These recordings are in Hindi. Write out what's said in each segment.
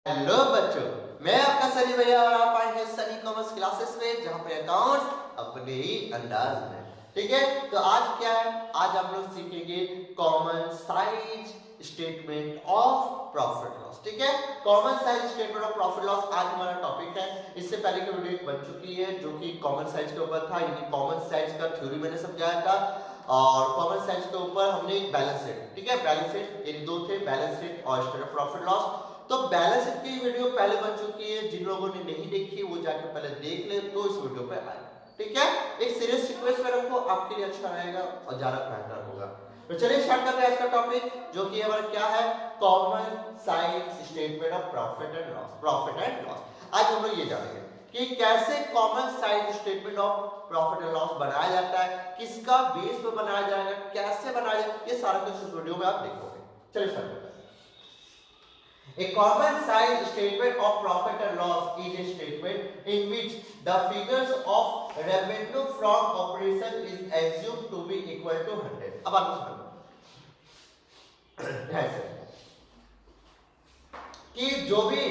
हेलो बच्चों, मैं आपका सनी भैया और आप आए हैं सनी कॉमर्स क्लासेस में, जहां पे अकाउंट्स अपने ही अंदाज में। ठीक है, तो आज क्या है, आज आप लोग सीखेंगे common size statement of profit loss. ठीक है, common size statement of profit loss आज हमारा टॉपिक है। इससे पहले की वीडियो एक बन चुकी है जो कि कॉमन साइज के ऊपर था, यानी कॉमन साइज का थ्योरी मैंने समझाया था। और कॉमन साइज के ऊपर हमने एक बैलेंस शीट, ठीक है, बैलेंस शीट एक दो थे, बैलेंस शीट और स्टेटमेंट ऑफ प्रॉफिट लॉस। तो बैलेंस शीट की वीडियो पहले बन चुकी है, जिन लोगों ने नहीं देखी वो जाकर पहले देख ले, तो इस वीडियो पे आए। ठीक है, एक सीरियस सीक्वेंस में रखो, आपके लिए अच्छा रहेगा और ज्यादा बेहतर होगा। तो चलिए स्टार्ट करते हैं आज का टॉपिक, जो कि हमारा क्या है, common size statement of profit and loss. Profit and loss आज हम लोग ये जानेंगे कि कैसे common size statement of profit and loss बनाया जाता है, किसका बेस पे बनाया जाएगा, कैसे बनाया जाएगा, ये सारा कुछ इस वीडियो में आप देखोगे। चलिए स्टार्ट करते हैं। A common size statement of profit and loss is a statement in which the figures of revenue from operation is assumed to be equal to 100. अब आप समझो कि जो भी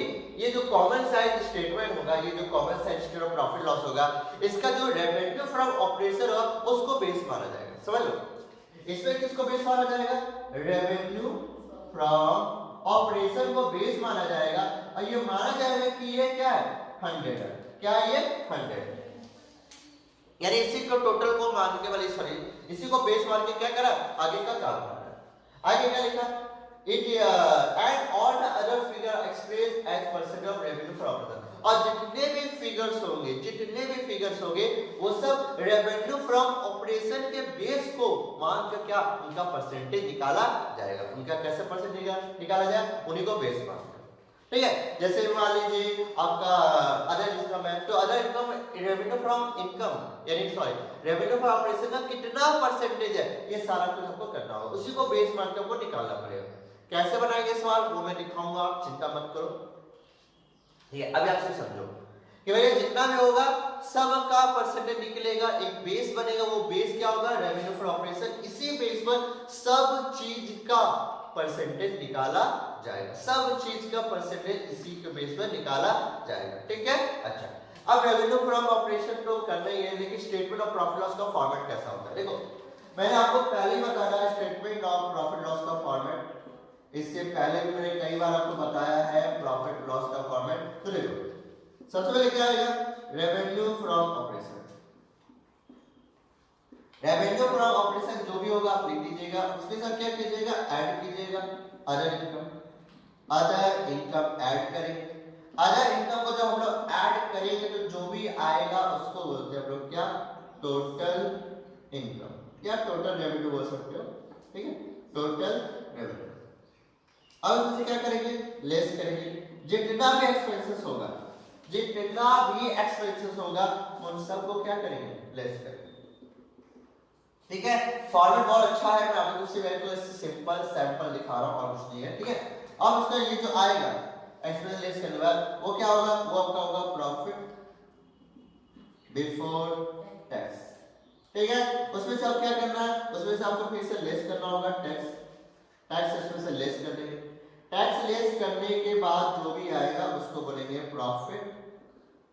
ये जो कॉमन साइज स्टेटमेंट होगा, ये जो common size statement of profit loss होगा, इसका जो रेवेन्यू फ्रॉम ऑपरेशन होगा उसको बेस माना जाएगा। समझ लो, इसमें किसको बेस माना जाएगा, रेवेन्यू फ्रॉम ऑपरेशन को बेस माना जाएगा। और ये माना जाएगा कि ये क्या है, 100 है। क्या ये 100, यानी इसी को टोटल को मान के वाली, सॉरी, इसी को बेस मान के क्या करा, आगे का काम करना है। आगे क्या लिखा, it and all the other figure express as percent of revenue from operation. और जितने भी फिगर्स होंगे वो सब रेवेन्यू फ्रॉम ऑपरेशन के बेस को मान कर क्या उनका परसेंटेज निकाला जाएगा। उनका कैसे परसेंटेज निकाला जाए, उन्हीं को बेस मान कर। ठीक है, जैसे मान लीजिए आपका अदर इनकम है, तो other income revenue from income, यानी सॉरी रेवेन्यू फ्रॉम ऑपरेशन का कितना परसेंटेज है, ये सारा कुछ आपको करना होगा, उसी को बेस मान कर आपको निकालना पड़ेगा। कैसे बनाएंगे सवाल वो मैं दिखाऊंगा, आप चिंता मत करो। ठीक है, अभी आपसे समझो कि भैया जितना भी होगा सब का परसेंटेज निकलेगा, एक बेस बनेगा, वो बेस क्या होगा, रेवेन्यू फ्रॉम ऑपरेशन। इसी बेस पर सब चीज का परसेंटेज निकाला जाएगा, सब चीज का परसेंटेज इसी के बेस पर निकाला जाएगा। ठीक है, अच्छा, अब रेवेन्यू फ्रॉम ऑपरेशन तो करना ही है, लेकिन स्टेटमेंट ऑफ प्रॉफिट लॉस का फॉर्मेट कैसा होता है, देखो मैंने आपको पहले ही बताया स्टेटमेंट ऑफ प्रॉफिट लॉस का फॉर्मेट, इससे पहले भी मैंने कई बार आपको बताया है प्रॉफिट लॉस का फॉर्मेट। तो देखो सबसे पहले क्या आएगा, revenue from operation. Revenue from operation जो भी होगा आप लिख दीजिएगा, उसके साथ क्या कीजिएगा, ऐड कीजिएगा other income. Other income add करेंगे, अदर इनकम को जब हम लोग ऐड करेंगे तो जो भी आएगा उसको बोलते हैं हम लोग क्या, टोटल इनकम या टोटल रेवेन्यू बोल सकते हो। ठीक है, टोटल रेवेन्यू। अब इसमें क्या करेंगे, लेस करेंगे, जितना भी एक्सपेंसेस होगा, जितना भी एक्सपेंसेस होगा उन सबको क्या करेंगे, लेस करेंगे। ठीक है, फॉर्मेट बहुत अच्छा है, मैं आपको सिर्फ सिंपल सैंपल दिखा रहा हूं और कुछ नहीं है। ठीक है, अब इसका ये जो आएगा एक्सपेंस लेस करने के बाद वो क्या होगा, वो आपका होगा प्रॉफिट बिफोर टैक्स। ठीक है, उसमें से आप क्या करना है, उसमें से आपको फिर से लेस करना होगा टैक्स, टैक्स इसमें से लेस कर देंगे। टैक्स लेस करने के बाद जो भी आएगा उसको बोलेंगे प्रॉफिट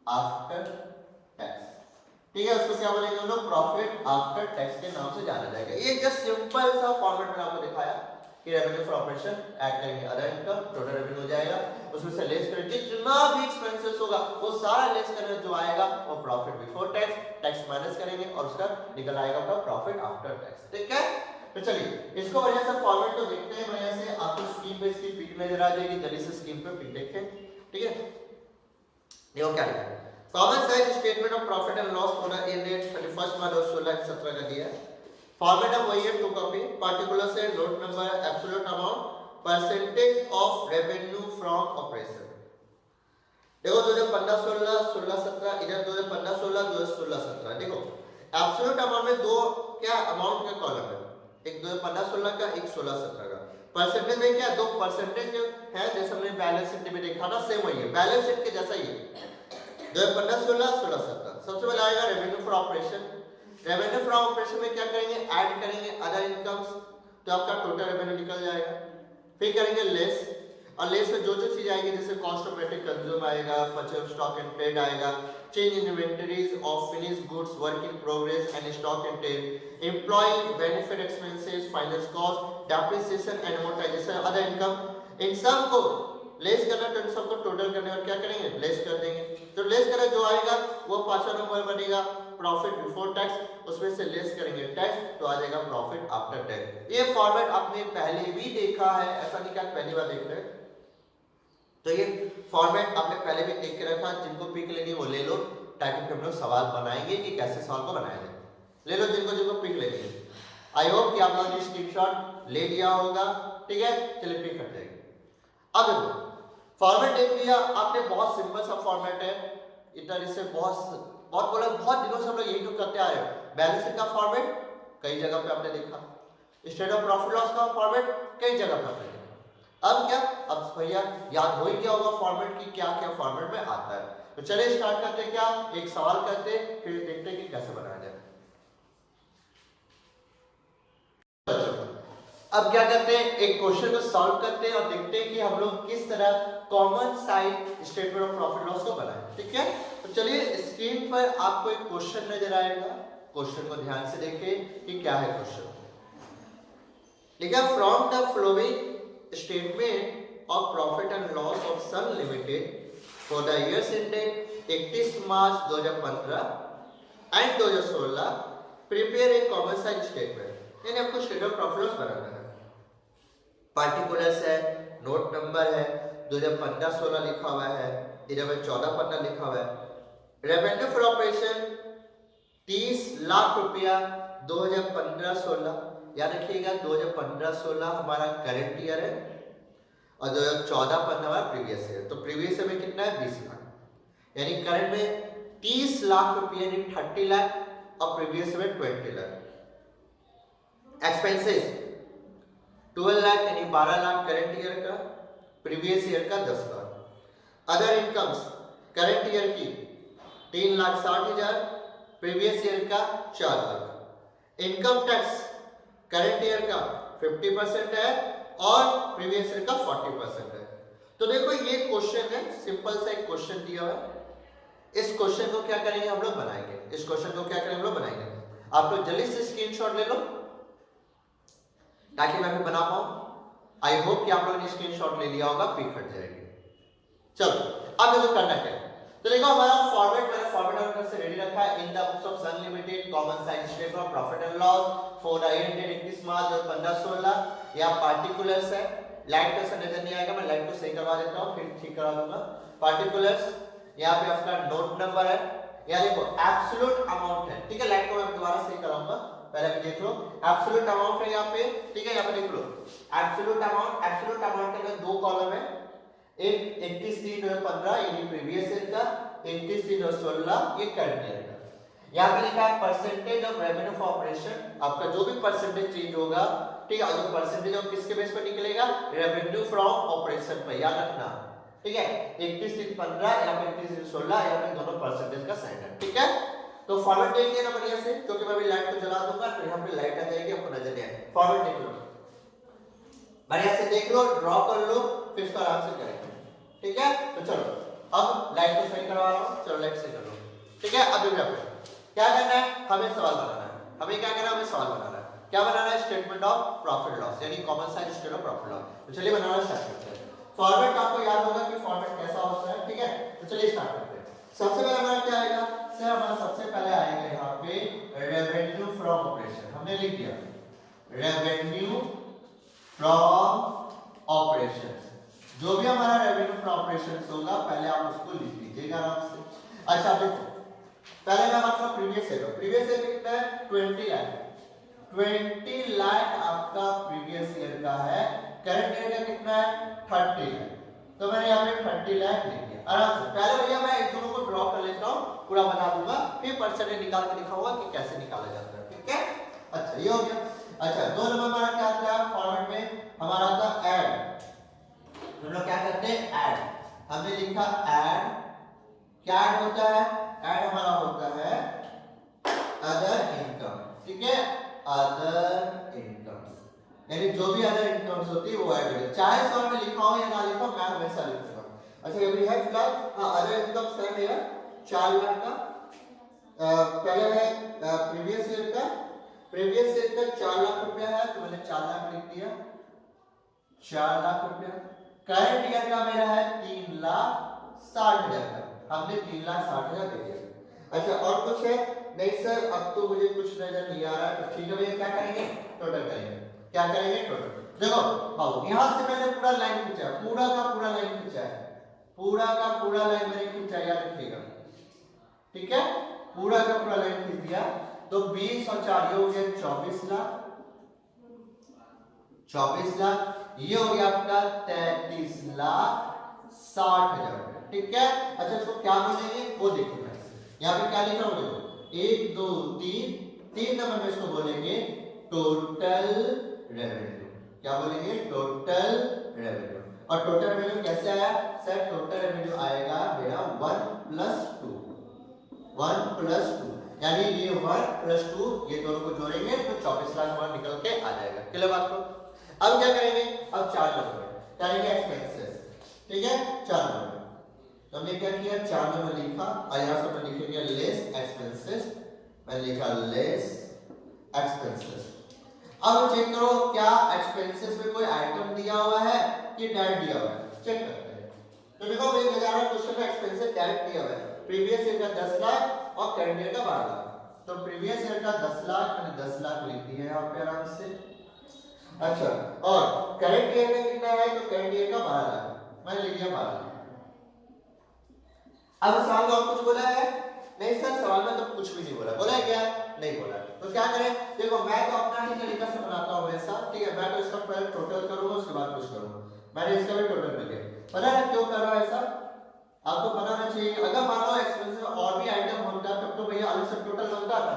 आफ्टर टैक्स। ठीक है, उसको क्या बोलेंगे हम लोग, प्रॉफिट आफ्टर टैक्स के नाम से जाना जाएगा। ये जस्ट सिंपल सा फॉर्मेट मैंने आपको दिखाया कि रेवेन्यू फ्रॉम ऑपरेशन ऐड करेंगे अदर इनकम, टोटल रेवेन्यू हो जाएगा, उसमें से लेस करेंगे जितना भी एक्सपेंसेस होगा वो सारा लेस करने जो आएगा वो profit before tax, tax minus करेंगे और उसका निकल आएगा आपका प्रॉफिट आफ्टर टैक्स। ठीक है, तो चलिए इसको बढ़िया से फॉर्मेट को देखते हैं, बढ़िया से आपको स्क्रीन पे इसकी पिक नजर आ जाएगी, जल्दी से स्क्रीन पे पिक देखें। ठीक है, देखो क्या लिखा है, common size statement of profit and loss for the year 31 मार्च 2016 का दिया है। फॉर्मेट अब वही है, टू कॉपी, पार्टिकुलर से note number, absolute amount, percentage of revenue from operation. देखो 2015-16, 16-17, इधर 2015-16, 2016-17। देखो एब्सोल्यूट अमाउंट में दो क्या अमाउंट के कॉलम है, एक 2015-16 का, एक 16-17 का। परसेंटेज में क्या दो परसेंटेज है, जैसे हमने बैलेंस शीट में देखा ना, सेम वही है, बैलेंस शीट के जैसा ही है, 2015-16, 16-17। सबसे पहले आएगा revenue from operation. Revenue from operation में क्या करेंगे, ऐड करेंगे अदर इनकम्स, तो आपका टोटल रेवेन्यू निकल जाएगा। फिर करेंगे लेस, और लेस में जो जो चीज आएगी जैसे कॉस्ट ऑफ मेटेरियल कंज्यूम आएगा, purchase of stock and trade आएगा, change in inventories of finished goods, work in progress and stock and trade, employ benefit expenses, finance cost, depreciation and amortisation, other income, इन सब को लेस करना, तो इन सबको टोटल करने और क्या करेंगे, लेस कर देंगे। तो लेस करा जो आएगा वो पांचवा नंबर बनेगा प्रॉफिट बिफोर टैक्स, उसमें से लेस करेंगे टैक्स तो आ जाएगा प्रॉफिट आफ्टर टैक्स। ये फॉर्मेट आपने पहले भी देखा है, ऐसा नहीं कि आप पहली बार देख रहे हैं। तो ये फॉर्मेट आपने पहले भी देख के रखा, जिनको पिक लेनी वो ले लो ताकि फिर हम लोग सवाल बनाएंगे कि कैसे सवाल को बनाया जाए। ले लो जिनको पिक लेनी है। आई होप कि आप लोगों ने स्क्रीनशॉट ले लिया होगा, ठीक है। चलिए पिक कर जाएंगे। अब देखो फॉर्मेट देख लिया आपने, बहुत सिंपल सा फॉर्मेट है, इतना से बहुत दिनों से हम लोग यही तो करते आ रहे हैं। बैलेंस शीट का फॉर्मेट कई जगह पे आपने देखा, स्टेटमेंट ऑफ प्रॉफिट लॉस का फॉर्मेट कई जगह पे आपने देखा। अब क्या, अब भैया याद हो ही गया होगा फॉर्मेट की क्या क्या फॉर्मेट में आता है। तो चलिए स्टार्ट करते हैं, क्या एक सवाल करते फिर देखते हैं कि कैसे बनाया जाए। अब क्या करते हैं, एक क्वेश्चन को सॉल्व करते हैं और देखते हैं कि हम लोग किस तरह common side statement of profit loss को बनाएं, ठीक है। तो चलिए स्क्रीन पर आपको एक क्वेश्चन नजर आएगा, क्वेश्चन को ध्यान से देखें कि क्या है क्वेश्चन। लिखा from the flowing statement of profit and loss of Sun Limited for the years ended 31 March 2015 and 2016 prepare a common side statement. यानी आपको स्टेटमेंट ऑफ प्रॉफिट लॉस बनाना है, पार्टिकुलर्स है, नोट नंबर है, 2015-16 लिखा हुआ है, इधर में 14 लिखा हुआ है। रेवेन्यू फॉर ऑपरेशन 30 लाख रुपया 2015-16, याद रखिएगा 2015-16 हमारा करंट ईयर है और 2014-15 हमारा प्रीवियस ईयर। तो प्रीवियस ईयर में कितना है 20 लाख, यानी करंट में 30 लाख रुपया यानी 30 लाख और प्रीवियस में 20 लाख। एक्सपेंसेस 12 लाख यानी 12 लाख करंट ईयर का, प्रीवियस ईयर का 10 lakh. Other incomes current year की 3,60,000, प्रीवियस ईयर का 4 lakh. Income tax current year का 50% है और प्रीवियस ईयर का 40% है। तो देखो ये क्वेश्चन है, सिंपल सा एक क्वेश्चन दिया हुआ है। इस क्वेश्चन को क्या करेंगे हम लोग बनाएंगे, इस क्वेश्चन को क्या करेंगे हम लोग बनाएंगे। आप लोग जल्दी से स्क्रीनशॉट ले लो ताकि मैं भी बना पाऊं। आई होप कि आप लोगों ने स्क्रीनशॉट ले लिया होगा, पिक हट जाएगी। चलो अब देखो करना क्या है। तो देखो हमारा फॉर्मेट, मैंने फॉर्मेट ऑर्डर से रेडी रखा है। In the books of Sun Limited common side statement of profit and loss for the year ended 31 March 2015-16। या पार्टिकुलर्स है, लाइट का नजर नहीं आएगा, मैं लाइट को सही करवा देता हूं फिर ठीक करा दूंगा। पार्टिकुलर्स यहां पे आपका नोट नंबर है, या देखो एब्सोल्यूट अमाउंट है, ठीक है। लाइट को मैं दोबारा सही कराऊंगा, पहले भी देख लो। एब्सोल्यूट अमाउंट है यहाँ पे, ठीक है। यहाँ पे देख लो एब्सोल्यूट अमाउंट के अंदर दो कॉलम है, एक 31/3/2015 यानी प्रीवियस ईयर का, 31/3/2016 ये करंट ईयर का। यहाँ पे लिखा है percentage of revenue for operation, आपका जो भी परसेंटेज चेंज होगा, ठीक है, जो परसेंटेज ऑफ किसके बेस पर निकलेगा, रेवेन्यू फ्रॉम ऑपरेशन पर, याद रखना, ठीक है। 31/3/15 या 31/3/16 यहाँ पे दोनों परसेंटेज का साइन है, ठीक है। तो फॉर्मेट देख लिया ना बढ़िया से, क्योंकि मैं अभी लाइट को जला दूंगा तो यहाँ पे लाइट आ जाएगी, आपको नजर नहीं आएगी। फॉर्मेट देख लो बढ़िया से, देख लो, ड्रॉ कर लो, फिर इसको आराम से करेंगे, ठीक है। तो चलो अब लाइट को सही करवा रहा हूँ, चलो लाइट सही कर लो, ठीक है। अब देखो क्या करना है, हमें सवाल बनाना है। हमें क्या करना है, हमें सवाल बनाना है। क्या बनाना है, स्टेटमेंट ऑफ प्रॉफिट लॉस यानी common side statement of profit loss. तो चलिए बनाना स्टार्ट करते हैं। फॉर्मेट आपको याद होगा कि फॉर्मेट कैसा होता है, ठीक है। तो चलिए स्टार्ट करते हैं। सबसे पहले हमारा क्या आएगा सर, हमारा सबसे पहले आएगा यहाँ पे रेवेन्यू फ्रॉम ऑपरेशन। हमने लिख दिया रेवेन्यू फ्रॉम ऑपरेशन, जो भी हमारा रेवेन्यू फ्रॉम ऑपरेशन होगा पहले आप उसको लिख लीजिएगा आराम से। अच्छा देखो पहले मैं आपका प्रीवियस ईयर कितना है 20 लाख, 20 लाख आपका प्रीवियस ईयर का है। करंट ईयर का कितना है 30 लाख, तो मैंने यहाँ पे 30 लाख लिख दिया आराम से। पहले भैया मैं एक दोनों को ड्रॉ कर लेता हूँ, पूरा बना दूंगा, फिर परसेंटेज निकाल के दिखाऊंगा कि कैसे निकाला जाता है, ठीक है। अच्छा ये हो गया। अच्छा दो नंबर हमारा क्या आता है फॉर्मेट में, हमारा आता है ऐड। हम लोग क्या करते हैं ऐड, हमने लिखा ऐड, क्या ऐड होता है, ऐड हमारा होता है अदर इनकम, ठीक है, अदर इनकम। यानी जो भी अदर इनकम्स होती है वो ऐड होगी, चाहे शॉर्ट में लिखा हो या ना लिखा हो, मैं हमेशा लिखूंगा। अच्छा एवरी है फिलहाल अदर इनकम्स है मेरा 4 लाख का। पहले है प्रीवियस ईयर का 4 लाख रुपया है, तो मैंने 4 लाख लिख दिया, 4 लाख रुपया। करंट ईयर का मेरा है 3,60,000 का, हमने 3,60,000 दे दिया। अच्छा और कुछ है? नहीं सर अब तो मुझे कुछ नजर नहीं आ रहा है, तो ठीक है भैया क्या करेंगे, टोटल करेंगे। क्या करेंगे? टोटल। देखो आओ यहां से मैंने पूरा लाइन खींचा है, पूरा का पूरा लाइन खींचा है, पूरा का पूरा लाइन मैंने खींचा, याद रखिएगा, ठीक है, पूरा का पूरा लाइन खींच दिया। तो 20 और 4 ये हो गया 24 लाख, 24 लाख, ये हो गया आपका 33,60,000, ठीक है। अच्छा इसको क्या बोलेंगे वो देखो, यहाँ पे क्या लिखा होगा, 1 2 3 नंबर में इसको बोलेंगे टोटल रेवेन्यू। क्या बोलेंगे? Total revenue. और टोटल रेवेन्यू कैसे आया सर? टोटल रेवेन्यू आएगा मेरा 1 + 2, 1 + 2, यानी ये 1 + 2 ये दोनों को जोड़ेंगे तो 24 लाख हमारा निकल के आ जाएगा। क्लियर बात को? अब क्या करेंगे? अब 4 नंबर करेंगे एक्सपेंसेस, ठीक है, 4 नंबर तो हमने क्या किया, 4 नंबर लिखा, और यहाँ से मैं लिखेंगे लेस एक्सपेंसेस, मैंने लिखा लेस एक्सपेंसेस। अब चेक करो क्या एक्सपेंसेस में कोई आइटम दिया हुआ है कि डायरेक्ट दिया हुआ है, चेक करते हैं। तो देखो मेरे हजारा क्वेश्चन में एक्सपेंसेस डायरेक्ट दिया हुआ है, प्रीवियस ईयर का 10 लाख और करंट ईयर का 12 लाख। तो प्रीवियस ईयर का 10 लाख मैंने 10 लाख लिख दिया यहाँ पे आराम से। अच्छा और करंट ईयर में कितना है? तो करंट ईयर का 12 लाख मैंने लिख दिया 12 लाख। अब सवाल में और कुछ बोला है? नहीं सर सवाल में तो कुछ भी नहीं बोला। बोला है क्या? नहीं बोला। तो क्या करें? देखो मैं तो अपना ही तरीका से बनाता हूं ऐसा, ठीक है, मैं तो इसका पहले टोटल करूंगा उसके बाद कुछ करूंगा। मैंने इसका भी टोटल कर लिया। पता है क्यों कर रहा है ऐसा? आपको पता होना चाहिए। अगर मान लो एक्सपेंस में और भी आइटम होता तब तो भैया अलग से टोटल बनता था,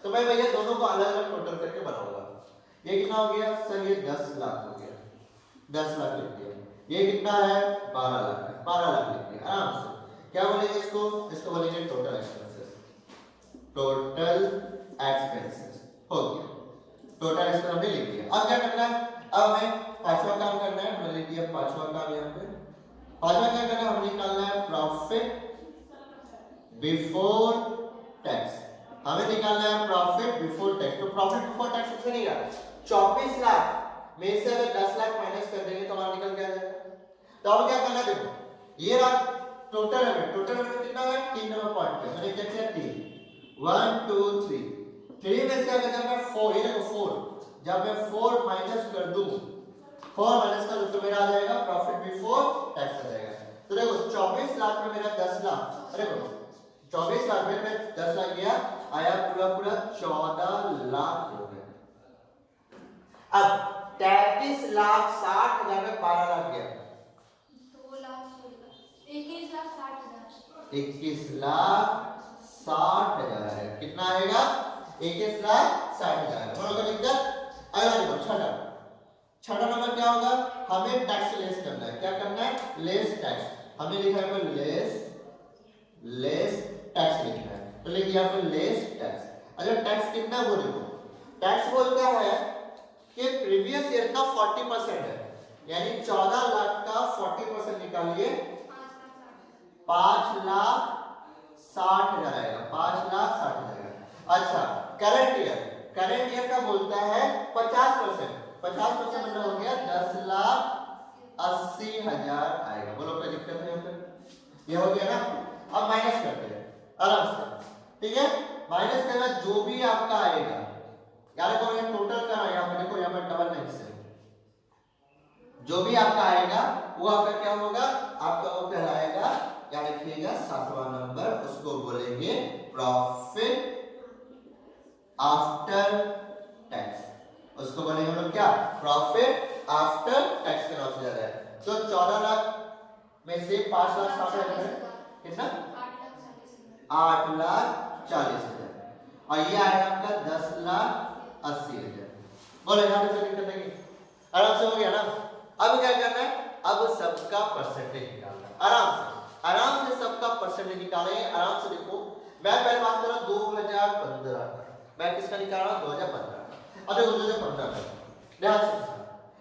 तो मैं भैया दोनों को अलग अलग टोटल करके बनाऊंगा। ये कितना हो गया सर? ये 10 लाख हो गया, 10 लाख लिख दिया। ये कितना है? 12 लाख, 12 लाख लिख दिया आराम से। क्या बोलेंगे इसको? इसको बोलेंगे टोटल एक्सपेंसेस। टोटल एक्सपेंसेस हो गया, टोटल एक्सपेंस हमने लिख दिया। अब क्या करना है? अब हमें पांचवा काम करना है, मैंने लिख दिया पांचवा काम यहाँ पे। पांचवा क्या करना है? हमें निकालना है प्रॉफिट बिफोर टैक्स। हमें निकालना है प्रॉफिट बिफोर टैक्स। तो प्रॉफिट बिफोर टैक्स कुछ नहीं रहा, 24 लाख में से अगर 10 लाख माइनस कर देंगे तो हमारा निकल के आ जाएगा। तो अब क्या करना है? देखो ये रहा टोटल रेवेन्यू कितना है? 3 नंबर पॉइंट पे मैंने क्या किया 3 1 2 3 3 में से अगर जब मैं 4 ये देखो 4 जब मैं 4 माइनस कर दूं, 4 माइनस कर दूं तो मेरा आ जाएगा प्रॉफिट बिफोर टैक्स आ जाएगा। तो देखो 24 लाख में मेरा 10 लाख, अरे देखो 24 लाख में मैं 10 लाख गया, आया पूरा पूरा 14 लाख हो गया। अब 33,60,000 में 12 लाख गया, 21,60,000 है। कितना आएगा? 21,60,000। बोलो क्या दिक्कत? अगला देखो छठा, छठा नंबर क्या होगा? हमें टैक्स लेस करना है। क्या करना है? Less tax. हमने लिखा है पर लेस टैक्स लिखना है, तो लिखिए यहाँ पे लेस टैक्स। अच्छा टैक्स कितना वो देखो, टैक्स बोलता है कि प्रीवियस ईयर का 40% है, यानी 14 लाख का 40% निकालिए 5,60,000 आएगा, 5,60,000। अच्छा करंट ईयर का बोलता है 50%, 50% मतलब हो गया 10,80,000 आएगा। बोलो कोई दिक्कत है यहाँ पे? ये हो गया ना। अब माइनस करते हैं आराम से, ठीक है, माइनस करना जो भी आपका आएगा, यार देखो ये टोटल का यहाँ पे देखो, यहाँ पे डबल नाइन से जो भी आपका आएगा वो आपका क्या होगा? आपका वो कहलाएगा, याद रखिएगा 7वां नंबर, उसको बोलेंगे प्रॉफिट आफ्टर टैक्स। उसको बोलेंगे हम लोग क्या? प्रॉफिट आफ्टर टैक्स के नाम से ज्यादा है। तो 14 लाख में से 5,60,000 कितना? 8,40,000 और ये आएगा आपका 10,80,000। बोलो यहाँ पे दिक्कत नहीं, आराम से हो गया ना। अब क्या करना है? अब सबका परसेंटेज निकालना है आराम से सबका परसेंटेज निकालेंगे आराम से। देखो मैं पहले बात कर रहा हूँ 2015, मैं किसका निकाल रहा हूँ? 2015। और देखो 2015 ध्यान से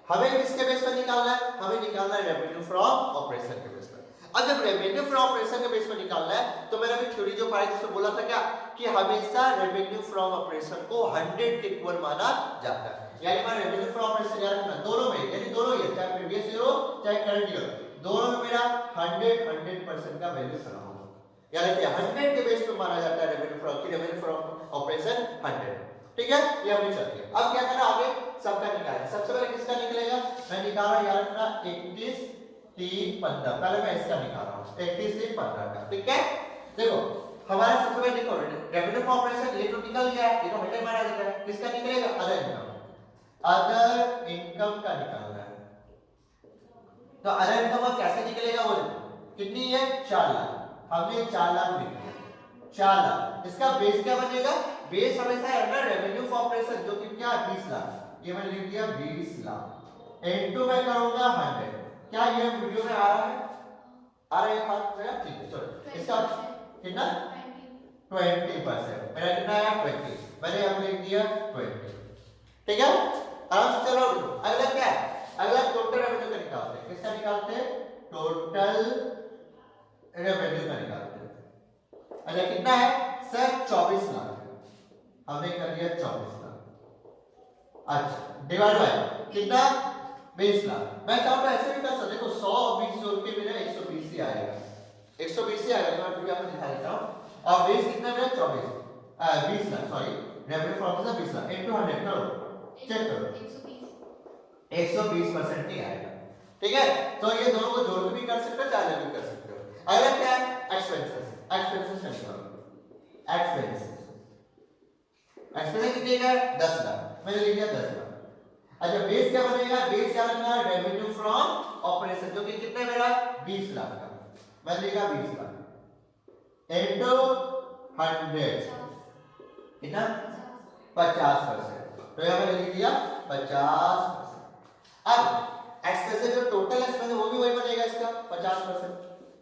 हमें किसके बेस पर निकालना है? हमें निकालना है रेवेन्यू फ्रॉम ऑपरेशन के बेस पर। अब जब रेवेन्यू फ्रॉम ऑपरेशन के बेस पर निकालना है तो मैंने अभी थ्योरी जो पढ़ाई थी उसमें बोला था क्या कि हमेशा रेवेन्यू फ्रॉम ऑपरेशन को 100 के इक्वल माना जाता है। यानी हमारा रेवेन्यू फ्रॉम ऑपरेशन याद रखना दोनों में, यानी दोनों ही, चाहे प्रीवियस ईयर हो चाहे करंट ईयर, दोनों में मेरा 100% का वैल्यू खड़ा होगा। यानी कि 100 के बेस पे माना जाता है रेवेन्यू फ्रॉम ऑपरेशन 100। ठीक है, ये अपनी चलती है। अब क्या करना आगे सबका निकालना। सबसे पहले किसका निकलेगा? मैं निकाल रहा हूं याद रखना 31 3 15। पहले मैं इसका निकाल रहा हूं 31 3 15 का। ठीक है, देखो हमारा सबसे पहले देखो रेवेन्यू फ्रॉम ऑपरेशन ये तो निकल गया, ये तो हमें माना जाता है। किसका निकलेगा? अदर इनकम का निकालना है। तो अदर इनकम का कैसे निकलेगा वो देखो, कितनी है? 4 लाख। हमने 4 लाख लिख दिया, 4 लाख। इसका बेस क्या बनेगा? बेस हमेशा है ना रेवेन्यू फॉर ऑपरेशन जो कि क्या 20 लाख, ये मैंने लिख दिया 20 लाख इनटू मैं करूंगा 100। क्या ये वीडियो में आ रहा है? आ रहा है बात मेरा? ठीक है चलो, इसका कितना 20%, मेरा कितना आया 20, मैंने यहाँ लिख दिया 20। ठीक है, आराम से चलो। अगला क्या है? अगला टोटल रेवेन्यू का निकालते हैं। किसका निकालते हैं? टोटल रेवेन्यू का निकालते हैं। अच्छा कितना है सर? 24 लाख। हमने कर दिया 24 लाख। अच्छा डिवाइड बाय कितना? 20 लाख। मैं चाहूंगा ऐसे भी कर सकते, देखो 100 और 20 जोड़ के मेरा 120 ही आएगा, 120 ही आएगा। मैं आपको दिखा देता हूं। और बेस कितना मेरा 20 lakh, sorry revenue from operation 20 lakh into 100 करो, चेक करो 120% नहीं आएगा। ठीक है, तो ये दोनों को जोड़ के भी कर सकते हो, चाहे भी कर सकते हो। अगला क्या है? एक्सपेंसेस। एक्सपेंसेस निकालो। एक्सपेंसेस कितने का? 10 लाख। मैंने लिख दिया 10 लाख। अच्छा बेस क्या बनेगा? बेस क्या रखना है? रेवेन्यू फ्रॉम ऑपरेशन जो कि कितने मेरा 20 लाख का। मैं लिखा 20 लाख इनटू 100 कितना? 50%। तो यहां मैंने लिख दिया 50%। अब एक्सपेंसेस जो टोटल एक्सपेंस है वो भी वही बनेगा इसका 50%।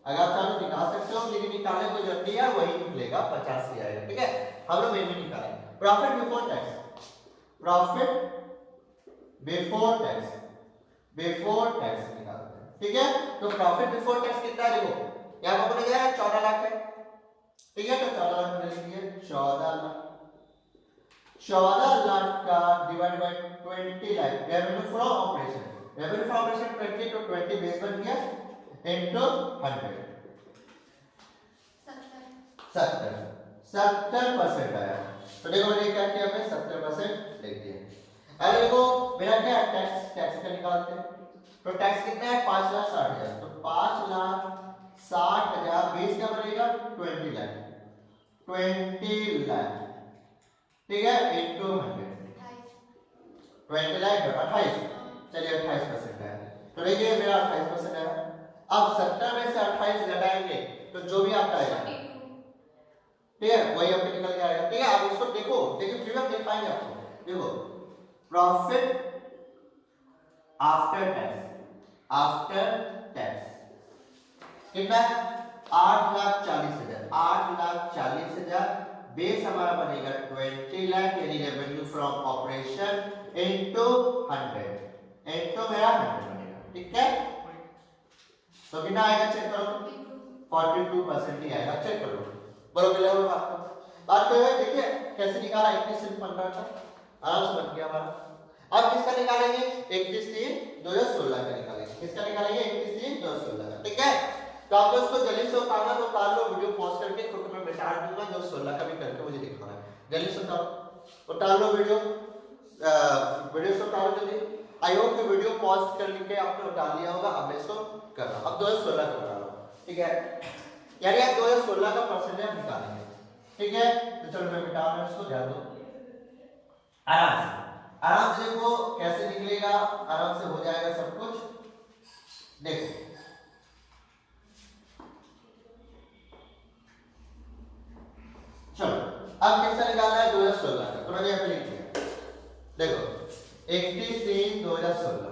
अगर आप चाहो निकाल सकते हो, लेकिन निकालने को जरूरत नहीं है, वही निकलेगा 50 ही आएगा। ठीक है, हम लोग में निकालेंगे profit before tax. Profit before tax, before tax निकालते हैं। ठीक है, तो प्रॉफिट बिफोर टैक्स कितना है? देखो यहां पर बन गया 14 लाख है। ठीक है, तो 14 लाख मैंने लिख दिया 14 लाख। 14 लाख का divide by 20 lakh revenue from operation. Revenue from operation 20 तो 20 बेस बन गया इनटू 100 70% आया। तो देखो मैंने क्या किया? मैं 70% लिख दिया। अरे देखो मेरा क्या टैक्स, टैक्स का निकालते हैं। तो टैक्स कितना है? 5,60,000। तो 5,60,000 बेस क्या बनेगा? 20 लाख, 20 लाख। ठीक है, इनटू 100 20 लाख 28। चलिए 28% है। तो देखिए मेरा 28% है। अब 70 में से 28 घटाएंगे तो जो भी आपका आएगा, ठीक है, वही आपके निकल के आएगा। ठीक है, आप इसको देखो, देखिए फिर हम देख पाएंगे आपको। देखो profit after tax, after tax कितना? 8,40,000। 8,40,000 बेस हमारा बनेगा 20 लाख, यानी revenue from operation into 100 into मेरा 100 बनेगा। ठीक है, तो कितना आएगा? चेक करो 42% ही आएगा। चेक करो, बोलो कितना हुआ? बात तो है। देखिए कैसे निकाला 21 से 15 का, आराम से बन गया हमारा। अब किसका निकालेंगे? 31 3 2016 का निकालेंगे। किसका निकालेंगे? 31 3 2016 का। ठीक है, तो आप उसको जल्दी से उतारना तो उतार लो, वीडियो पॉज करके, क्योंकि मैं मिटा दूंगा। 2016 का भी करके मुझे दिखाना है, जल्दी से उतार लो वीडियो। वीडियो से उतारो जल्दी। आई होप कि वीडियो पॉज करके आपने उतार लिया होगा। अब मैं इसको कर रहा हूं। अब 2016 का उतार लो। ठीक है, यानी आप 2016 का परसेंटेज निकालेंगे। ठीक है, तो चलो मैं मिटा रहा हूं इसको, ध्यान दो आराम से। आराम से देखो कैसे निकलेगा, आराम से हो जाएगा सब कुछ। देखो चलो अब किसका निकालना है? 2016 का। तो मैंने यहाँ पे लिख दिया, देखो 31 3 2016।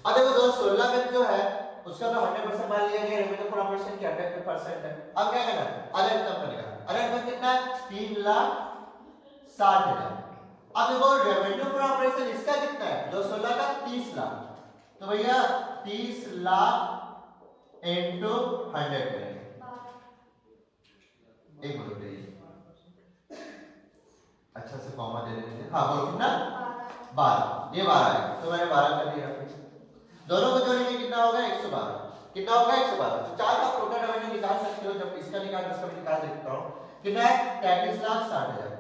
अब देखो 2016 में जो है उसका तो 100% मान लिया गया, रेवेन्यू फ्रॉम ऑपरेशन की 100% है। अब क्या करना है? अदर इनकम का निकालना। अदर इनकम कितना है? 3,60,000। अब देखो रेवेन्यू फ्रॉम ऑपरेशन इसका कितना है? 2016 का 30 लाख। तो भैया 30 लाख इंटू 100 करेंगे। एक मिनट, अच्छा से कॉमा दे देते हैं। हाँ बोलो कितना, 12, ये 12 है, तो मैंने 12 कर दिया। दोनों को जोड़ेंगे कितना होगा, 112। कितना होगा, 112। तो चार का टोटल रेवेन्यू निकाल सकते हो, जब इसका निकाल इसका भी निकाल देता हूँ। कितना है, 33,60,000।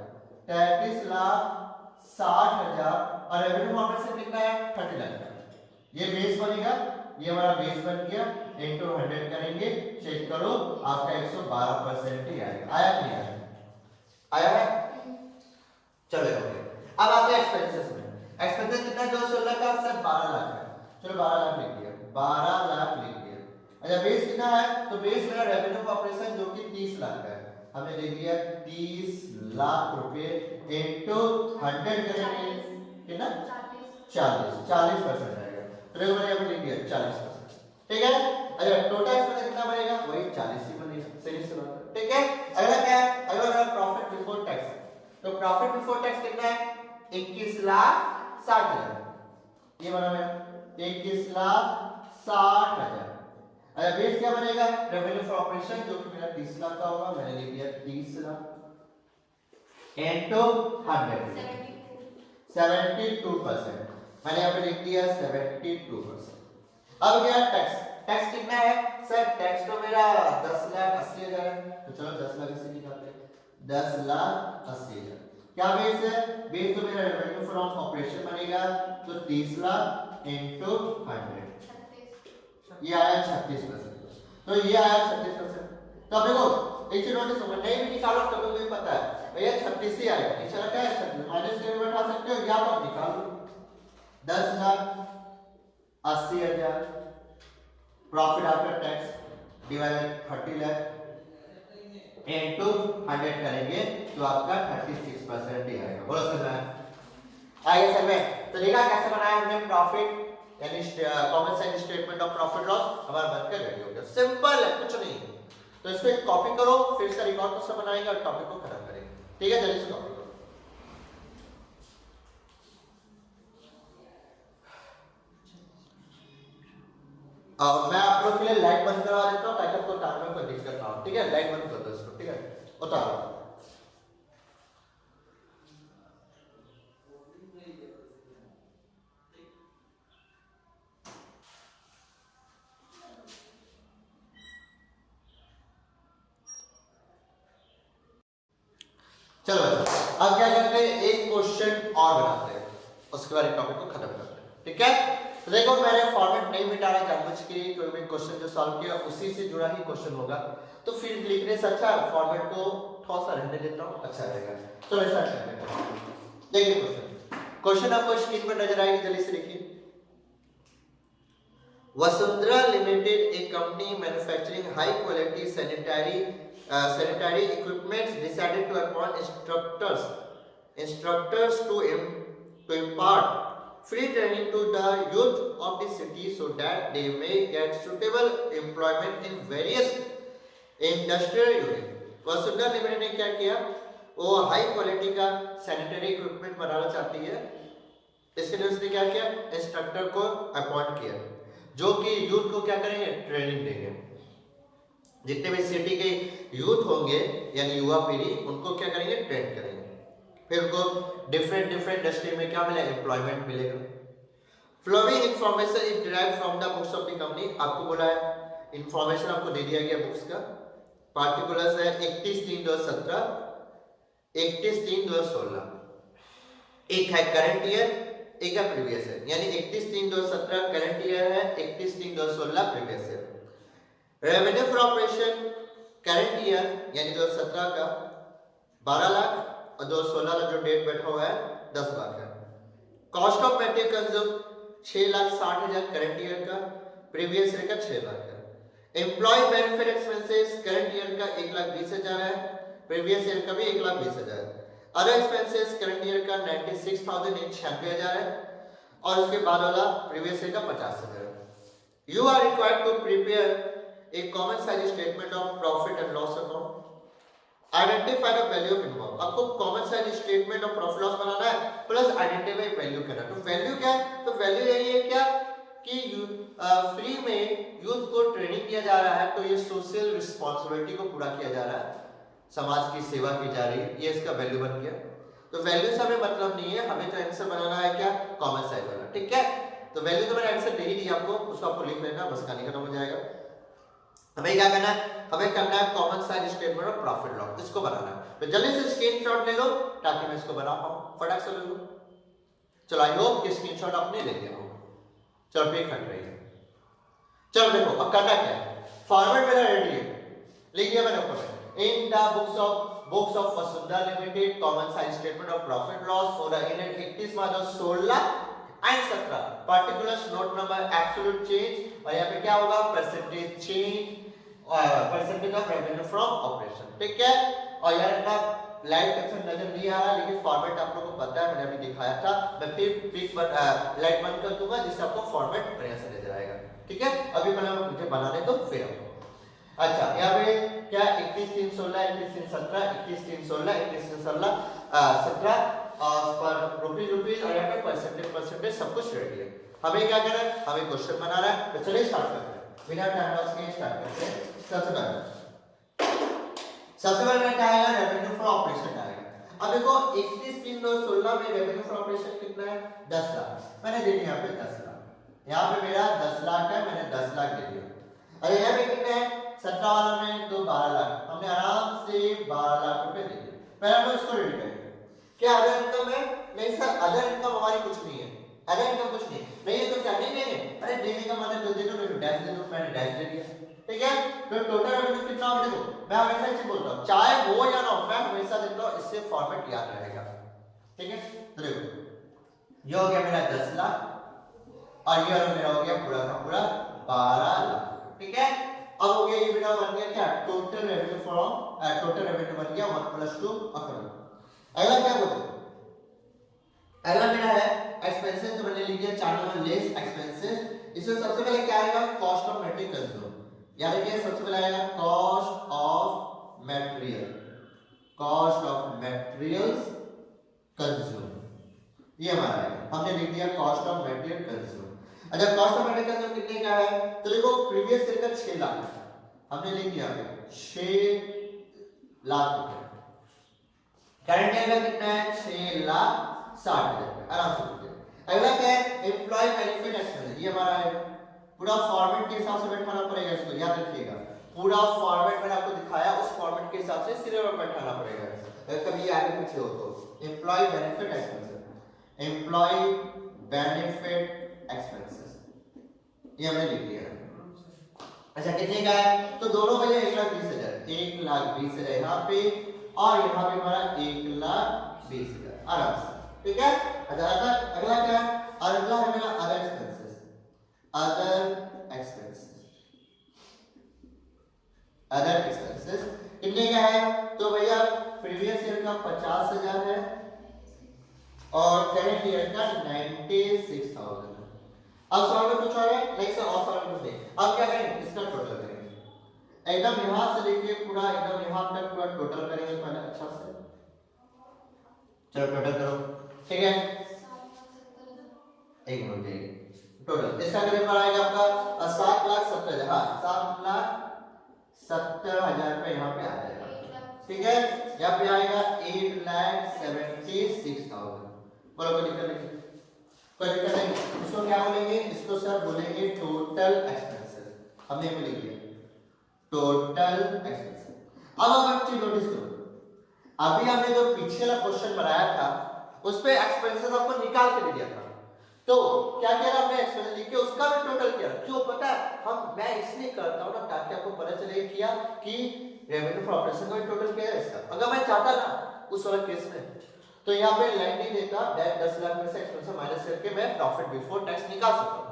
33,60,000 और रेवेन्यू ऑपरेशन कितना है, 30 लाख। ये बेस बनेगा, ये हमारा बेस बन गया, इनटू 100 करेंगे। चेक करो आपका 112% ही आएगा। आया नहीं आया, आया है। चलो ओके, अब आते हैं एक्सपेंसेस में। एक्सपेंसेस कितना, जो 16 का सर 12 लाख है। चलो 12 लाख लिख दिया, 12 लाख लिख दिया। अच्छा बेस कितना है, तो बेस मेरा रेवेन्यू ऑपरेशन जो कि 30 लाख का है, हमने दे दिया 30 लाख रुपए इनटू 100 करेंगे कितना, 40% आएगा। तो देखो मैंने यहाँ पे लिख दिया 40%, ठीक है। अच्छा टोटल एक्सपेंस कितना बनेगा, वही 40 ही बनेगा, सही से बात, ठीक है। अगला क्या है, अगला मेरा प्रॉफिट बिफोर टैक्स। तो प्रॉफिट बिफोर टैक्स कितना है, 21,60,000। ये बना मेरा 21,60,000। अच्छा बेस क्या बनेगा, रेवेन्यू फॉर ऑपरेशन जो कि मेरा 30 लाख का होगा, मैंने लिख दिया 30 लाख इनटू 100, 72%। मैंने यहाँ पे लिख दिया 72%। अब क्या टैक्स, टैक्स कितना है सर, टैक्स तो मेरा 10,80,000 है। तो चलो 10 लाख से निकालते हैं, 10,80,000। क्या बेस है, बेस तो मेरा रेवेन्यू फ्रॉम ऑपरेशन बनेगा, तो 30 लाख इनटू 100, ये आया 36%। तो ये आया 36%। तो अब देखो एक चीज नोटिस करो, नहीं भी निकालो तो तुम्हें पता है भैया 36 ही आएगा। नीचे क्या है 36, माइनस करके बैठा सकते हो या आप निकालो। 10,80,000 profit after tax divided 30 lakh into 100 करेंगे तो आपका 36% ही आएगा। बोलो सर आइए सर में। तो देखा कैसे बनाया हमने प्रॉफिट यानी common sense statement of profit loss, हमारा बनकर रेडी हो गया। सिंपल है, कुछ नहीं। तो इसको एक कॉपी करो, फिर इसका रिकॉर्ड को सब बनाएंगे और टॉपिक को खत्म करेंगे, ठीक है। जल्दी से कॉपी करो। मैं आप लोग के लिए लाइट बंद करवा देता हूँ ताकि आपको काम में कोई दिक्कत ना हो, ठीक है। लाइट बंद कर दो इसको, ठीक है। उतारो। चलो बच्चों अब क्या करते हैं, एक क्वेश्चन और बनाते हैं, उसके बाद टॉपिक को खत्म करते हैं, ठीक है। तो देखो मैंने फॉर्मेट नहीं मिटाना जानबूझ के, कोई भी क्वेश्चन जो सॉल्व किया उसी से जुड़ा ही क्वेश्चन होगा, तो फिर लिखने से अच्छा फॉर्मेट को थोड़ा सा रहने देता हूँ, अच्छा रहेगा। तो ऐसा करते हैं, देखिए क्वेश्चन आपको स्क्रीन पर नजर आएगी, जल्दी से लिखिए। Vasundhara limited, a company manufacturing high quality sanitary equipment, decided to appoint instructors to impart free training to the youth of the city so that they may get suitable employment in various industrial units. Vasundhara limited ने क्या किया, वो हाई क्वालिटी का सैनिटरी इक्विपमेंट बनाना चाहती है। इसके लिए उसने क्या किया, इंस्ट्रक्टर को अपॉइंट किया जो कि यूथ को क्या करेंगे, ट्रेनिंग देंगे। जितने भी सिटी के यूथ होंगे यानी युवा पीढ़ी, उनको क्या करेंगे, ट्रेन करेंगे। फिर उनको डिफरेंट इंडस्ट्री में क्या मिलेगा, एम्प्लॉयमेंट मिलेगा। Flowing information is derived from the books of the company. आपको बोला है इंफॉर्मेशन आपको दे दिया गया बुक्स का, पार्टिकुलर्स है 31/3/2017, 31/3/2016। एक है करंट ईयर, एक है प्रीवियस ईयर, यानी 31/3/2017 करंट ईयर है, 31/3/2016 previous year. Revenue for operation current year यानी 2017 का 12 लाख और 2016 का जो डेट बैठा हुआ है 10 लाख है। Cost of material consume 6,60,000 current year का, प्रीवियस ईयर का 6 लाख है। Employ benefit expenses current year का 1,20,000 है, प्रीवियस ईयर का भी 1,20,000 है। अदर एक्सपेंसेस करंट ईयर का 96,000 है और उसके बाद वाला प्रीवियस ईयर का 50,000 है। You are required to prepare a common size statement of profit and loss account. Identify the value of involved. आपको common size statement of profit loss बनाना है प्लस आइडेंटिफाई वैल्यू करना। तो वैल्यू क्या है, तो वैल्यू यही है क्या, कि फ्री में यूथ को ट्रेनिंग किया जा रहा है, तो ये सोशल रिस्पॉन्सिबिलिटी को पूरा किया जा रहा है, समाज की सेवा की जा रही है, ये इसका वैल्यू बन गया। तो वैल्यू से हमें मतलब नहीं है, हमें तो आंसर बनाना है क्या, कॉमन साइड वाला, ठीक है। तो वैल्यू तो मैंने आंसर दे ही दी आपको, उसको आपको लिख लेना, बस कहानी खत्म हो जाएगा। हमें क्या करना है, हमें करना है common side statement of profit loss, इसको बनाना है। तो जल्दी से स्क्रीनशॉट ले लो ताकि मैं इसको बना पाऊं, फटाक से ले लो। चलो आई होप कि स्क्रीनशॉट आपने ले लिया होगा। चलो पेज कट रही है। चलो देखो अब करना क्या है, फॉर्मेट मेरा रेडी है, लिख दिया मैंने ऊपर में, इन the books of Vasundhara limited common side statement of profit loss for the year 31 मार्च और 16 and 17 particulars note number absolute change, और यहाँ पे क्या होगा, percentage change, percentage of revenue from operation, ठीक है। और यार इतना लाइव कैप्शन नजर नहीं आ रहा, लेकिन फॉर्मेट आप लोगों को पता है, मैंने अभी दिखाया था। मैं फिर पिक लाइट बंद कर दूंगा जिससे आपको फॉर्मेट बढ़िया से नजर आएगा, ठीक है। अभी पहले मुझे बनाने दो फिर आपको। अच्छा यहाँ पे क्या 21 3 16 21 3 17 21 3 16 21 3 16 17 पर रुपीज और यहाँ पे परसेंटेज सब कुछ रेडी है। हमें क्या करना है, हमें क्वेश्चन बनाना है। तो चलिए स्टार्ट करते हैं, बिना टाइम लॉस के स्टार्ट करते हैं। सबसे पहले क्या आएगा, रेवेन्यू फ्रॉम ऑपरेशन आएगा। अब देखो 21 3 2 16 में रेवेन्यू फ्रॉम ऑपरेशन कितना है, 10 लाख, मैंने दे दिया यहाँ पे 10 लाख, यहाँ पे मेरा 10 लाख है, मैंने 10 लाख दे दिया। और यहाँ पे कितना है 17 वाला में तो 12 लाख, हमने आराम से 12 लाख रुपए दे दिए। पहले हम इसको रेडी करेंगे। क्या अदर इनकम है, नहीं सर अदर इनकम हमारी कुछ नहीं है, अदर इनकम कुछ नहीं है तो क्या नहीं देंगे, अरे देने का मतलब तो दे दो, नहीं डैश दे दो, मैंने डैश दे दिया, ठीक है। तो टोटल रेवेन्यू कितना हो, देखो मैं हमेशा इसे बोलता हूं चाहे हो या ना हो, मैं हमेशा देता हूं, इससे फॉर्मेट याद रहेगा, ठीक है। तो देखो ये हो गया मेरा 10 लाख और ये मेरा हो गया पूरा का पूरा 12 लाख, ठीक है। अब हो गया ये मेरा बन गया क्या, टोटल रेवेन्यू बन गया 1 + 2 अकाउंट। अगला क्या बोलते हैं, अगला मेरा है एक्सपेंसेस, तो मैंने लिख दिया 4 नंबर लेस एक्सपेंसेस। इसमें सबसे पहले क्या आएगा, कॉस्ट ऑफ मटेरियल कंज्यूम, यानी कि सबसे पहले आएगा cost of material, cost of materials consume, ये हमारा है, हमने लिख दिया कॉस्ट ऑफ मटेरियल कंज्यूम। अच्छा कॉस्ट ऑफ मटेरियल कंज्यूम कितने का है, तो देखो प्रीवियस ईयर का 6 लाख हमने लिख दिया 6 लाख रुपए, करंट ईयर का कितना है 6,60,000 आराम से लिखिए। अगला क्या है, एम्प्लॉय बेनिफिट एक्सपेंस, ये हमारा है, पूरा फॉर्मेट के हिसाब से बैठाना पड़ेगा, इसको याद रखिएगा, पूरा फॉर्मेट मैंने आपको दिखाया उस फॉर्मेट के हिसाब से सिरे में बैठाना पड़ेगा, अगर कभी आगे पीछे हो तो। Employ benefit expenses, employ benefit expenses ये हमने लिख दिया। अच्छा कितने का है, तो दोनों भैया 1,20,000, 1,20,000 यहाँ पे और यहाँ पे हमारा 1,20,000 आराम से, ठीक है। अच्छा अगला क्या है, अगला है मेरा अदर एक्सपेंसेस, अदर एक्सपेंसेस कितने का है, तो भैया प्रीवियस ईयर का 50,000 है और करंट ईयर का 96,000। अब सवाल में कुछ और है, नहीं सर और सवाल कुछ नहीं। अब क्या करेंगे, इसका टोटल करेंगे, एकदम यहां से लेके पूरा एकदम यहां तक पूरा टोटल करेंगे पहले अच्छा से। चलो टोटल करो, ठीक है, एक मिनट टोटल इसका कितना आएगा आपका 7,70,000, हाँ 7,70,000 रुपए यहाँ पे आ जाएगा, ठीक है। यहाँ पे आएगा 8,76,000, बोलो कोई दिक्कत नहीं, कोई दिक्कत नहीं। इसको क्या बोलेंगे, इसको सर बोलेंगे टोटल एक्सपेंसेस, हमने ये लिख दिया टोटल एक्सपेंसेस। अब आप चीज नोटिस करो, अभी हमने जो पिछले वाला क्वेश्चन बनाया था उस पे एक्सपेंसेस आपको निकाल के दे दिया था, तो क्या किया हमने एक्सपेंसेस लिख के उसका भी टोटल किया, क्यों पता है, मैं इसलिए करता हूं ना ताकि आपको पता चले किया कि रेवेन्यू फ्रॉम ऑपरेशन का टोटल क्या है इसका। अगर मैं चाहता ना उस वाला केस में तो यहाँ पे लाइन नहीं देता, 10 लाख में से एक्सपेंसेस माइनस करके मैं प्रॉफिट बिफोर टैक्स निकाल सकता था,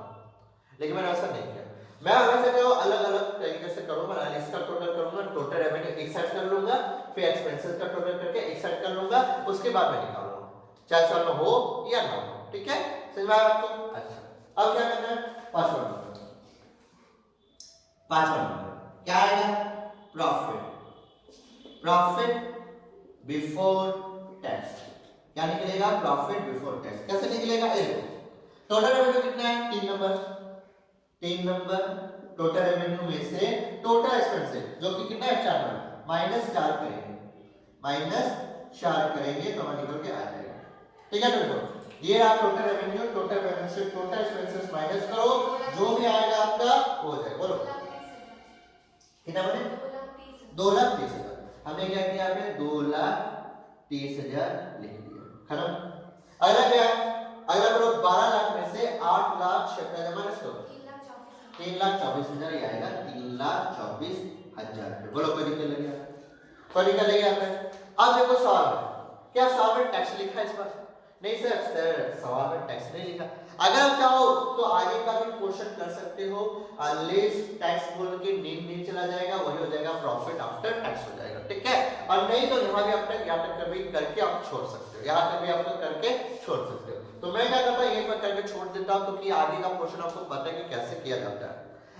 लेकिन मैंने ऐसा नहीं किया। मैं वैसे तो अलग-अलग तरीके से करूंगा, मैं इसका टोटल करूंगा, टोटल रेवेन्यू एक साइड कर लूंगा, फिर एक्सपेंसेस का टोटल करके एक साइड कर लूंगा, उसके बाद मैं निकालूंगा, चाहे साल में हो या ना हो, ठीक है, समझ में आया आपको। अच्छा अब क्या करना है, पांचवा नंबर क्या आएगा, प्रॉफिट बिफोर टैक्स, क्या निकलेगा, प्रॉफिट बिफोर टैक्स। कैसे निकलेगा, टोटल रेवेन्यू कितना है 3 नंबर, 3 नंबर टोटल रेवेन्यू में से टोटल एक्सपेंसेस जो कि कितना है 4 नंबर -4 करेंगे, -4 करेंगे तो हमारा निकल के आ जाएगा। ठीक है दोस्तों, ये आप टोटल रेवेन्यू टोटल रेवेन्यू से टोटल एक्सपेंसेस माइनस करो, जो भी आएगा आपका हो जाएगा। बोलो कितना बने 2,30,000। हमने क्या किया आपने 2,30,000 लिख दिया, खत्म। अगला क्या है, अगला करो 12 लाख में से 8 लाख 70,000 माइनस करो 3,24,000 ये आएगा 3,24,000। बोलो कोई दिक्कत लगी? कोई दिक्कत लगी आपने? अब देखो सवाल में, क्या सवाल में टैक्स लिखा है इस बार? नहीं सर सवाल में टैक्स नहीं लिखा। अगर आप चाहो तो आगे का भी क्वेश्चन कर सकते हो, लेस टैक्स बोल के नीचे चला जाएगा, वही हो जाएगा प्रॉफिट आफ्टर टैक्स हो जाएगा। ठीक है, और नहीं तो यहाँ भी आप तक यहाँ तक कभी करके आप छोड़ सकते हो, यहाँ तक भी आप करके छोड़ सकते हो। तो मैं क्या करता हूँ यहीं पर करके छोड़ देता हूँ, क्योंकि आगे का क्वेश्चन आपको पता है कि कैसे किया जाता है।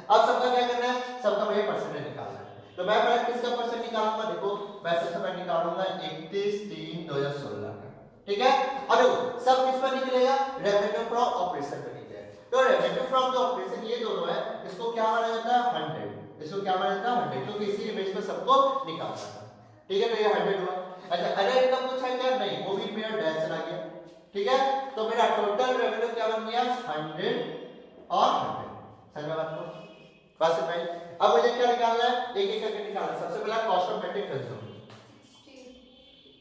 अब सबका क्या करना है, सबका मुझे परसेंटेज निकालना है। तो मैं पहले किसका परसेंट निकालूंगा, देखो मैं सबसे पहले निकालूंगा 31/3/2016 का। ठीक है, और सब किस पर निकलेगा, रेवेन्यू फ्रॉम ऑपरेशन पर निकलेगा। तो रेवेन्यू फ्रॉम द ऑपरेशन ये दोनों है, इसको क्या माना जाता है 100, इसको क्या माना जाता है 100, क्योंकि इसी बेस पे सबको निकालना है। ठीक है, तो ये 100 हुआ। अच्छा अगर इनकम कुछ है क्या, नहीं, वो भी मेरा डैश चला गया। ठीक है, तो मेरा टोटल रेवेन्यू क्या बन गया 100 और 100। समझ में बात को? बस भाई अब मुझे क्या निकालना है, एक एक करके निकालना है। सबसे पहला cost of material consume,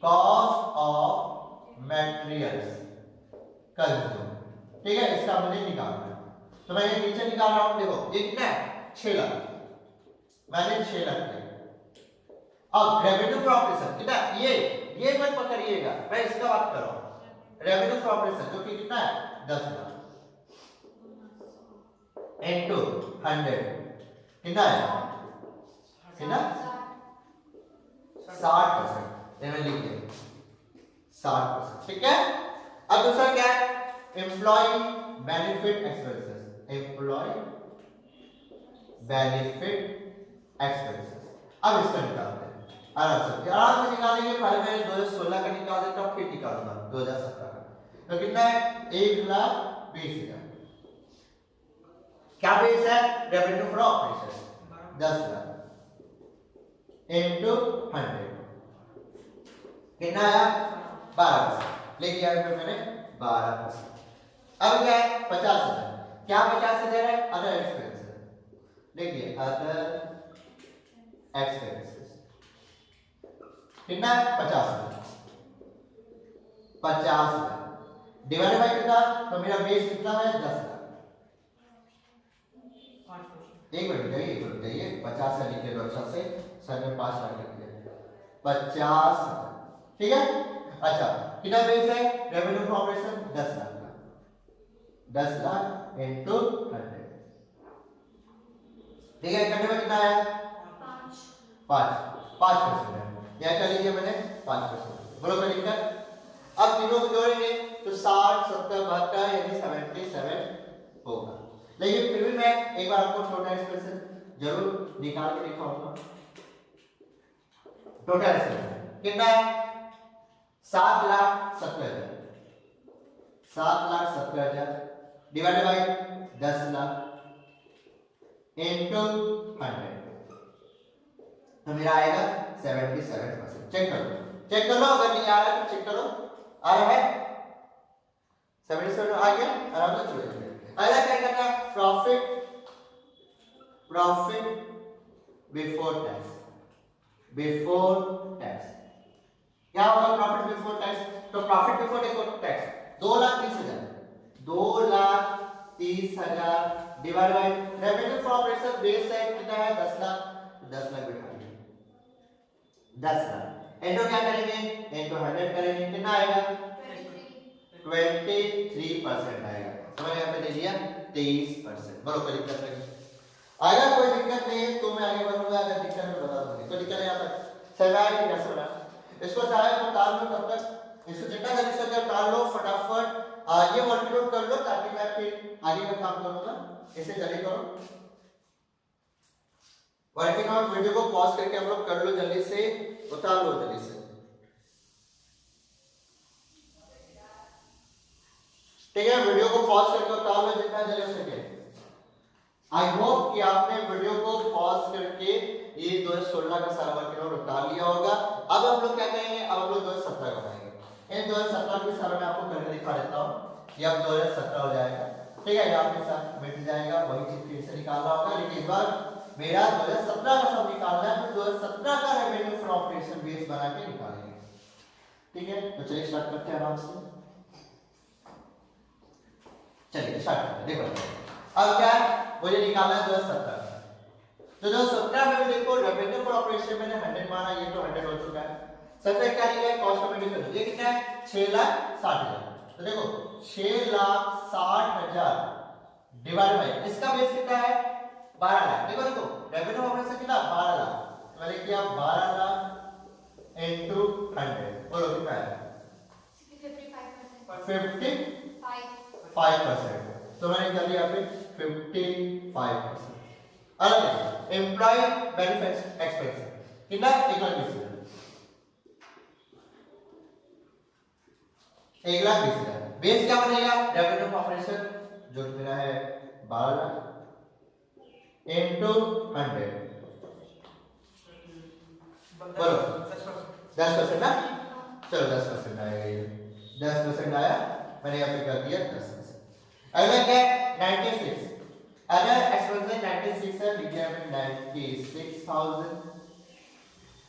cost of materials consume. ठीक है, इसका मुझे निकालना है। तो मैं ये नीचे निकाल रहा हूं, देखो ये कितना है 6 लाख, मैंने 6 लाख किया। अब रेवेन्यू फ्रॉम ऑपरेशन कितना, ये मत पकड़िएगा, मैं इसका बात कर रहा हूं। रेवेन्यू फ्रॉम ऑपरेशन जो कि कितना है 10 लाख इनटू 100 कितना है, कितना 60%, ये मैं लिख दिया 60%। ठीक है, अब दूसरा क्या है, employ benefit expenses, employ benefit expenses. अब इसका निकालते हैं आराम से निकालेंगे। पहले मैं 2016 का निकाल देता हूं, फिर निकालूंगा 2017 का। तो कितना है 1,20,000। क्या बेस है, revenue from operation 10 lakh into 100 कितना आया 12%, लेके आया मैंने 12%। अब क्या है 50,000, क्या 50,000 है अदर एक्सपेंसेस, देखिए अदर एक्सपेंसेस कितना है 50,000, 50,000 डिवाइड बाय कितना, तो मेरा बेस कितना है 10 लाख। एक मिनट जाइए 50 से लिख लो अच्छा से, सर ने 5 लाख लिख दिया 50। ठीक है, अच्छा कितना बेस है, रेवेन्यू फ्रॉम ऑपरेशन 10 लाख का, 10 लाख इनटू 100। ठीक है, करने में कितना आया 5% है, क्या कर लीजिए मैंने 5%। बोलो कोई दिक्कत? अब तीनों को जोड़ेंगे तो 60 70 72 यानी 77 होगा। लेकिन फिर भी मैं एक बार आपको छोटा एक्सप्रेशन जरूर निकाल के दिखाऊंगा। टोटल एक्सपेंस कितना है 7,70,000, 7,70,000 डिवाइडेड बाय 10 लाख इनटू 100, तो मेरा आएगा 77%। चेक कर लो अगर नहीं आ रहा है तो चेक करो, आ रहा है 77 आ गया, आराम से चलो। अगला क्या करना है, profit before tax, before tax क्या होगा प्रॉफिट बिफोर टैक्स, तो profit before tax 2,30,000, 2,30,000 divide by revenue from operation base है कितना है 10 लाख, 10 लाख बिठा दिए 10 लाख इनटू क्या करेंगे, इनटू 100 करेंगे, कितना आएगा 23% आएगा। तो मैंने यहाँ पे दे दिया 23%। बोलो कोई दिक्कत नहीं, अगर कोई दिक्कत नहीं है तो मैं आगे बढ़ूंगा, अगर दिक्कत है बता दूंगी। कोई दिक्कत है यहाँ पर सरकार की कैसे बना, इसको चाहे तो टाल लो, तब तक इसको जितना जल्दी से जल्दी टाल लो फटाफट, ये मल्टीप्लाई कर लो ताकि मैं फिर आगे का काम करूंगा। इसे जल्दी करो, वर्किंग आउट वीडियो को पॉज करके हम लोग कर लो, जल्दी से उतार लो जल्दी से। ठीक है, वीडियो को पॉज करके उतार लो जितना जल्दी हो सके। आई होप कि आपने वीडियो को पॉज करके ये 2016 का सारा वर्क नोट उतार लिया होगा। अब हम लोग क्या करेंगे, अब हम लोग 2017 का बनाएंगे। इन 2017 के सारा मैं आपको करके दिखा देता हूँ। ये अब 2017 हो जाएगा, ठीक है, यहाँ पे साथ मिट जाएगा, वही चीज फिर से निकालना होगा, लेकिन इस बार मेरा 2017 का सब निकालना है, तो 2017 का रेवेन्यू फ्रॉम ऑपरेशन बेस बना के निकालेंगे, ठीक है। तो चलिए स्टार्ट करते हैं आराम से, चलिए स्टार्ट करते हैं। देखो अब क्या है, मुझे निकालना है 2017। तो 2017 में देखो रेवेन्यू फॉर ऑपरेशन मैंने 100 माना, ये तो 100 हो चुका है। सबसे क्या लिखा है, कॉस्ट ऑफ मेडिकल, ये कितना है 6,60,000। तो देखो 6,60,000 डिवाइड बाय इसका बेस कितना है 12 लाख। देखो देखो रेवेन्यू ऑपरेशन कितना 12 लाख, तो मैंने किया 12 लाख इनटू 100, बोलो कितना है 55%। तो मैंने कर दिया पे 55%। अलग है एम्प्लॉय बेनिफिट एक्सपेंस कितना 1,20,000, 1,20,000। बेस क्या बनेगा रेवेन्यू ऑपरेशन जो मेरा है 12 लाख इनटू 100, बोलो 10% ना, चलो 10% आएगा, ये 10% आया, मैंने यहाँ पे कर दिया 10%। अगला क्या है 96, अगर एक्सपेंस 96 है, लिखिए हमने 96,000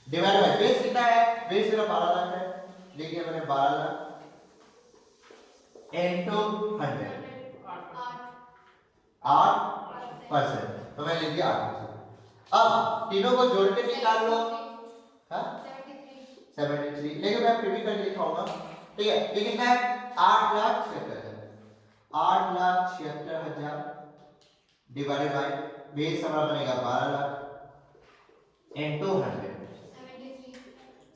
डिवाइड बाय बेस कितना है, बेस मेरा 12 लाख है, लिखिए मैंने 12 लाख इनटू 100, 8%, तो मैं लिख दिया 8%। अब तीनों को जोड़ के निकाल लो, हाँ 73, लेकिन मैं फिर भी करके दिखाऊंगा, ठीक है। ये कितना है 8,76,000, 8,76,000 डिवाइडेड बाय बेस हमारा बनेगा 12 लाख इनटू 100,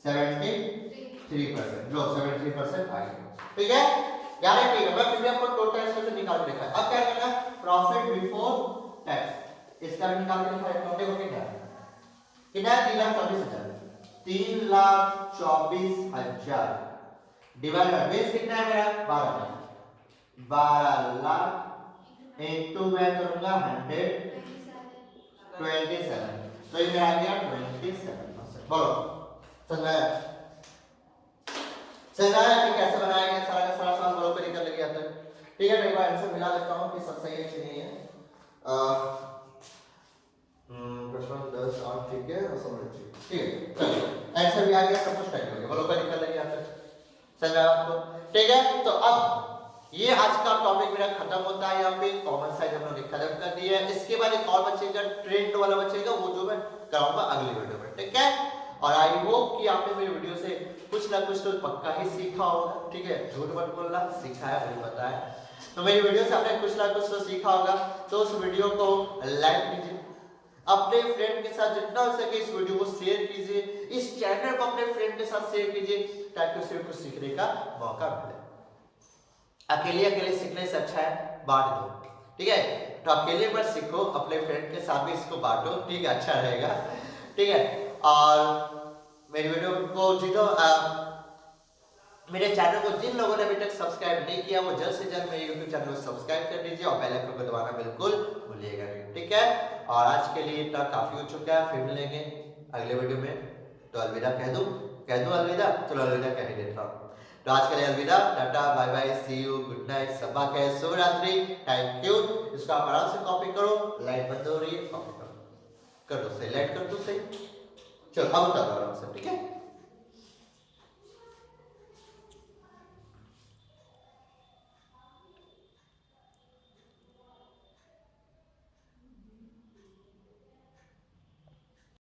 73%, लो 73% आ गया, ठीक है यार, ठीक है। मैं फिर भी आपको टोटल एक्सपेंस निकाल के दिखाया। अब क्या करना, प्रॉफिट बिफोर टैक्स, इसका भी निकाल के दिखाया। टोटल को कितना है 3,24,000, 3,24,000 डिवाइड बाय बेस कितना है मेरा 12 लाख, 12 लाख इनटू मैं करूंगा 127, तो ये आ गया 27%। बोलो समझाया कि कैसे बनाया गया सारा का सारा बोलो पे निकल गया था, ठीक है। तो एक बार आंसर मिला लेता हूं कि सब सही है कि नहीं है। प्रश्न 10 8 ठीक है और समझ ठीक है, चलिए आंसर भी आ गया, सब कुछ टाइप हो गया, बोलो पे निकल गया था, समझा आपको, ठीक है। तो अब ये आज का टॉपिक मेरा खत्म होता है, यहाँ पे कॉमन साइज हम लोग ने खत्म कर दिया है। इसके बाद एक और बचेगा ट्रेंड वाला बचेगा, वो जो मैं कराऊंगा अगली वीडियो में, ठीक है। और आई होप कि आपने मेरी वीडियो से कुछ ना कुछ तो पक्का ही सीखा होगा, ठीक है, झूठ मत बोलना, सीखा है मुझे पता है। तो मेरी वीडियो से आपने कुछ ना कुछ तो सीखा होगा, तो उस वीडियो को लाइक कीजिए, अपने फ्रेंड के साथ जितना हो सके इस वीडियो को शेयर कीजिए, इस चैनल को अपने फ्रेंड के साथ शेयर कीजिए, ताकि उसे कुछ सीखने का मौका मिले। अकेले सीखने से अच्छा है बांट दो, ठीक है। तो अकेले पर सीखो, अपने फ्रेंड के साथ भी इसको बांटो, ठीक है, अच्छा रहेगा, ठीक है। और मेरी वीडियो को मेरे चैनल को जिन लोगों ने अभी तक सब्सक्राइब नहीं किया वो जल्द से जल्द मेरे YouTube चैनल को सब्सक्राइब कर दीजिए और बेल आइकन को दबाना बिल्कुल भूलिएगा नहीं, ठीक है। और आज के लिए इतना काफी हो चुका है, फिर मिलेंगे अगले वीडियो में। तो अलविदा कह दूं अलविदा, चलो अलविदा कह ही देता हूं। तो आज के लिए अलविदा, tata bye bye, see you, good night, सबा के शुभ रात्रि, थैंक यू। इसको आप आराम से कॉपी करो, लाइट बंद हो रही है, कॉपी करो, कर दो सही, लाइट कर दो सही, चलो अब उतारो आराम से, ठीक है।